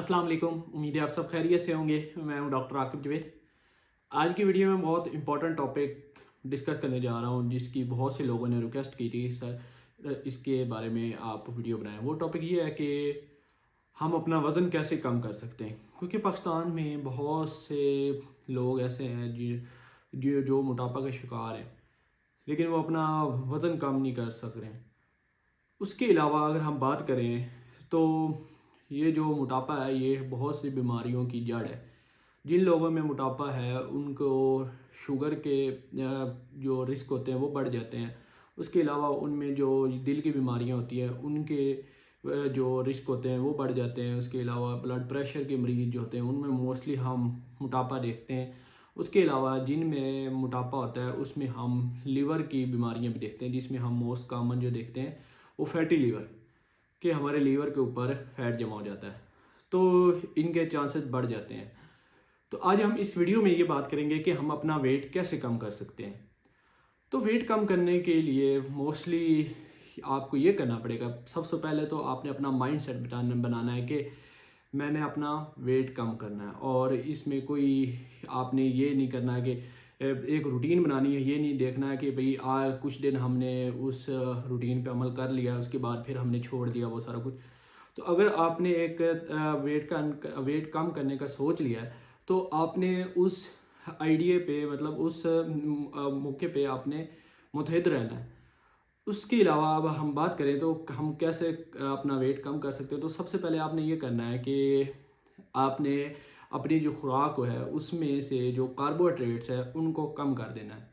अस्सलाम वालेकुम। उम्मीद है आप सब खैरियत से होंगे। मैं हूं डॉक्टर आकिब जवेद। आज की वीडियो में बहुत इंपॉर्टेंट टॉपिक डिस्कस करने जा रहा हूं, जिसकी बहुत से लोगों ने रिक्वेस्ट की थी सर इसके बारे में आप वीडियो बनाएं। वो टॉपिक ये है कि हम अपना वज़न कैसे कम कर सकते हैं, क्योंकि पाकिस्तान में बहुत से लोग ऐसे हैं जो मोटापा के शिकार हैं, लेकिन वो अपना वज़न कम नहीं कर सक रहे हैं। उसके अलावा अगर हम बात करें तो ये जो मोटापा है ये बहुत सी बीमारियों की जड़ है। जिन लोगों में मोटापा है उनको शुगर के जो रिस्क होते हैं वो बढ़ जाते हैं। उसके अलावा उनमें जो दिल की बीमारियां होती हैं उनके जो रिस्क होते हैं वो बढ़ जाते हैं। उसके अलावा ब्लड प्रेशर के मरीज जो होते हैं उनमें मोस्टली हम मोटापा देखते हैं। उसके अलावा जिनमें मोटापा होता है उसमें हम लीवर की बीमारियां भी देखते हैं, जिसमें हम मोस्ट कॉमन जो देखते हैं वो फैटी लीवर, कि हमारे लीवर के ऊपर फैट जमा हो जाता है, तो इनके चांसेस बढ़ जाते हैं। तो आज हम इस वीडियो में ये बात करेंगे कि हम अपना वेट कैसे कम कर सकते हैं। तो वेट कम करने के लिए मोस्टली आपको ये करना पड़ेगा, सबसे पहले तो आपने अपना माइंड सेट बनाना है कि मैंने अपना वेट कम करना है। और इसमें कोई आपने ये नहीं करना है कि एक रूटीन बनानी है, ये नहीं देखना है कि भाई कुछ दिन हमने उस रूटीन पे अमल कर लिया उसके बाद फिर हमने छोड़ दिया वो सारा कुछ। तो अगर आपने एक वेट कम करने का सोच लिया है तो आपने उस आइडिया पे, मतलब उस मौके पे आपने मुतहद रहना है। उसके अलावा अब हम बात करें तो हम कैसे अपना वेट कम कर सकते हैं। तो सबसे पहले आपने ये करना है कि आपने अपनी जो खुराक है उसमें से जो कार्बोहाइड्रेट्स है उनको कम कर देना है।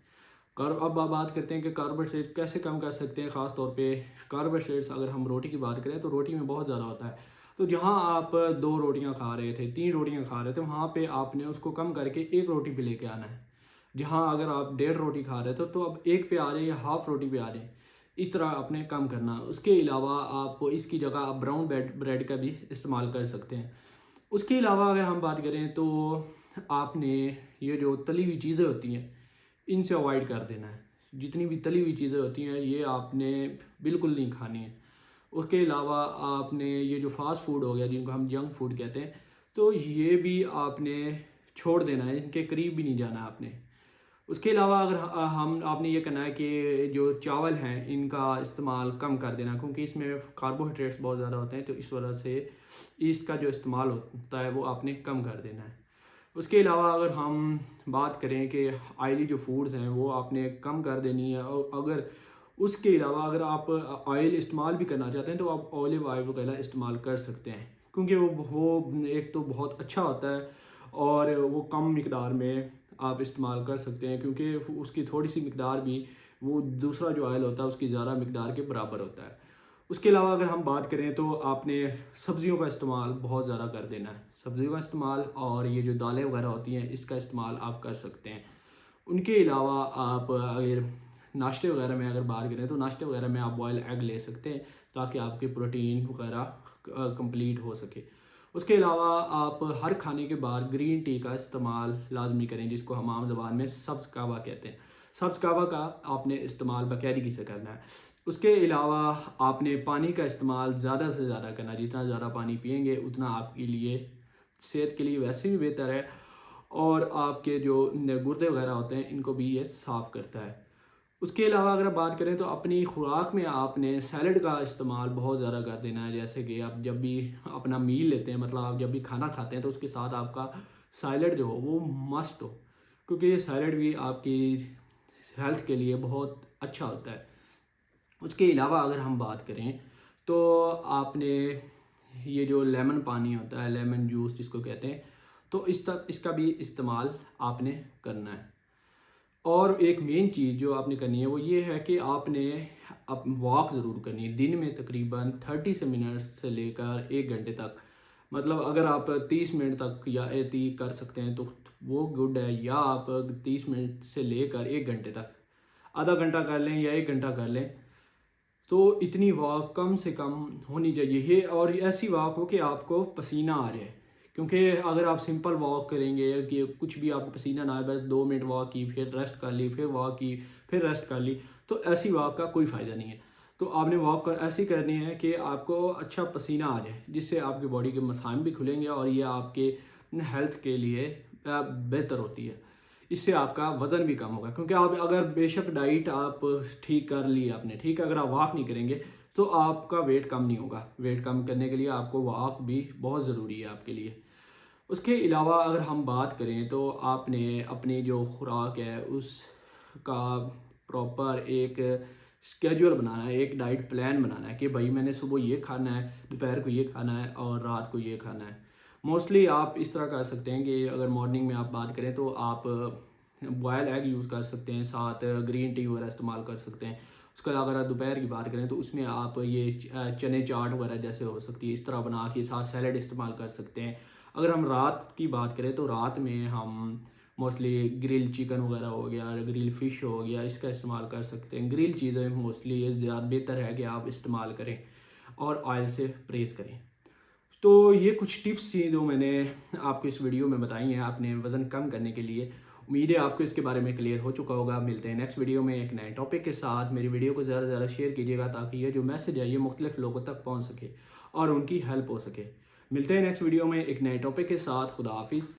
अब आप बात करते हैं कि कार्बोहाइड्रेट्स कैसे कम कर सकते हैं। ख़ास तौर पे कार्बोहाइड्रेट्स अगर हम रोटी की बात करें तो रोटी में बहुत ज़्यादा होता है। तो जहाँ आप 2 रोटियाँ खा रहे थे, 3 रोटियाँ खा रहे थे, वहाँ पे आपने उसको कम करके 1 रोटी पे लेके आना है। जहाँ अगर आप 1.5 रोटी खा रहे थे तो अब 1 पे आ जाए या हाफ रोटी पे आ जाए। इस तरह आपने कम करना। उसके अलावा आप इसकी जगह आप ब्राउन ब्रेड का भी इस्तेमाल कर सकते हैं। उसके अलावा अगर हम बात करें तो आपने ये जो तली हुई चीज़ें होती हैं इनसे अवॉइड कर देना है। जितनी भी तली हुई चीज़ें होती हैं ये आपने बिल्कुल नहीं खानी है। उसके अलावा आपने ये जो फास्ट फूड हो गया जिनको हम जंक फूड कहते हैं, तो ये भी आपने छोड़ देना है, इनके करीब भी नहीं जाना है आपने। उसके अलावा अगर हम आपने ये करना है कि जो चावल हैं इनका इस्तेमाल कम कर देना, क्योंकि इसमें कार्बोहाइड्रेट्स बहुत ज़्यादा होते हैं, तो इस वजह से इसका जो इस्तेमाल होता है वो आपने कम कर देना है। उसके अलावा अगर हम बात करें कि ऑयली जो फूड्स हैं वो आपने कम कर देनी है। और अगर उसके अलावा अगर आप ऑयल इस्तेमाल भी करना चाहते हैं तो आप ऑलिव ऑयल वगैरह इस्तेमाल कर सकते हैं, क्योंकि वो एक तो बहुत अच्छा होता है और वो कम मिकदार में आप इस्तेमाल कर सकते हैं, क्योंकि उसकी थोड़ी सी मिकदार भी वो दूसरा जो ऑयल होता है उसकी ज़्यादा मिकदार के बराबर होता है। उसके अलावा अगर हम बात करें तो आपने सब्जियों का इस्तेमाल बहुत ज़्यादा कर देना है। सब्जियों का इस्तेमाल और ये जो दालें वगैरह होती हैं इसका इस्तेमाल आप कर सकते हैं। उनके अलावा आप अगर नाश्ते वगैरह में अगर बात करें तो नाश्ते वगैरह में आप बॉयल एग ले सकते हैं, ताकि आपकी प्रोटीन वगैरह कंप्लीट हो सके। उसके अलावा आप हर खाने के बाद ग्रीन टी का इस्तेमाल लाजमी करें, जिसको हम आम ज़बान में सब्ज़ कहवा कहते हैं। सब्ज़ कहवा का आपने इस्तेमाल बाकायदगी से करना है। उसके अलावा आपने पानी का इस्तेमाल ज़्यादा से ज़्यादा करना है। जितना ज़्यादा पानी पिएंगे उतना आपके लिए सेहत के लिए वैसे भी बेहतर है, और आपके जो गुर्दे वगैरह होते हैं इनको भी ये साफ़ करता है। उसके अलावा अगर बात करें तो अपनी खुराक में आपने सैलड का इस्तेमाल बहुत ज़्यादा कर देना है। जैसे कि आप जब भी अपना मील लेते हैं, मतलब आप जब भी खाना खाते हैं तो उसके साथ आपका सैलड जो हो वो मस्ट हो, क्योंकि ये सैलड भी आपकी हेल्थ के लिए बहुत अच्छा होता है। उसके अलावा अगर हम बात करें तो आपने ये जो लेमन पानी होता है, लेमन जूस जिसको कहते हैं, तो इसका भी इस्तेमाल आपने करना है। और एक मेन चीज़ जो आपने करनी है वो ये है कि आपने अब वॉक ज़रूर करनी है दिन में तकरीबन 30 मिनट से लेकर 1 घंटे तक। मतलब अगर आप 30 मिनट तक या 30 कर सकते हैं तो वो गुड है, या आप 30 मिनट से लेकर 1 घंटे तक आधा घंटा कर लें या 1 घंटा कर लें, तो इतनी वॉक कम से कम होनी चाहिए ये। और ऐसी वॉक हो कि आपको पसीना आ जाए, क्योंकि अगर आप सिंपल वॉक करेंगे कि कुछ भी आपको पसीना ना आए, बस 2 मिनट वॉक की फिर रेस्ट कर ली, फिर वॉक की फिर रेस्ट कर ली, तो ऐसी वॉक का कोई फ़ायदा नहीं है। तो आपने वॉक ऐसी करनी है कि आपको अच्छा पसीना आ जाए, जिससे आपकी बॉडी के मसाइल भी खुलेंगे और ये आपके हेल्थ के लिए बेहतर होती है। इससे आपका वज़न भी कम होगा, क्योंकि आप अगर बेशक डाइट आप ठीक कर ली आपने, ठीक है, अगर आप वॉक नहीं करेंगे तो आपका वेट कम नहीं होगा। वेट कम करने के लिए आपको वॉक भी बहुत ज़रूरी है आपके लिए। उसके अलावा अगर हम बात करें तो आपने अपनी जो खुराक है उसका प्रॉपर एक स्केड्यूल बनाना है, एक डाइट प्लान बनाना है कि भाई मैंने सुबह ये खाना है, दोपहर को ये खाना है और रात को ये खाना है। मोस्टली आप इस तरह कर सकते हैं कि अगर मॉर्निंग में आप बात करें तो आप बॉयल एग यूज़ कर सकते हैं, साथ ग्रीन टी वगैरह इस्तेमाल कर सकते हैं। उसके अलावा अगर आप दोपहर की बात करें तो उसमें आप ये चने चाट वगैरह जैसे हो सकती है, इस तरह बना के साथ सैलड इस्तेमाल कर सकते हैं। अगर हम रात की बात करें तो रात में हम मोस्टली ग्रिल चिकन वगैरह हो गया, ग्रिल फ़िश हो गया, इसका इस्तेमाल कर सकते हैं। ग्रिल चीज़ें मोस्टली ज़्यादा बेहतर है कि आप इस्तेमाल करें और ऑयल से परहेज़ करें। तो ये कुछ टिप्स थी जो मैंने आपको इस वीडियो में बताई हैं अपने वज़न कम करने के लिए। उम्मीद है आपको इसके बारे में क्लियर हो चुका होगा। मिलते हैं नेक्स्ट वीडियो में एक नए टॉपिक के साथ। मेरी वीडियो को ज़्यादा से ज़्यादा शेयर कीजिएगा ताकि ये जो मैसेज है ये मुख्तलिफ लोगों तक पहुँच सके और उनकी हेल्प हो सके। मिलते हैं नेक्स्ट वीडियो में एक नए टॉपिक के साथ। खुदा हाफिज़।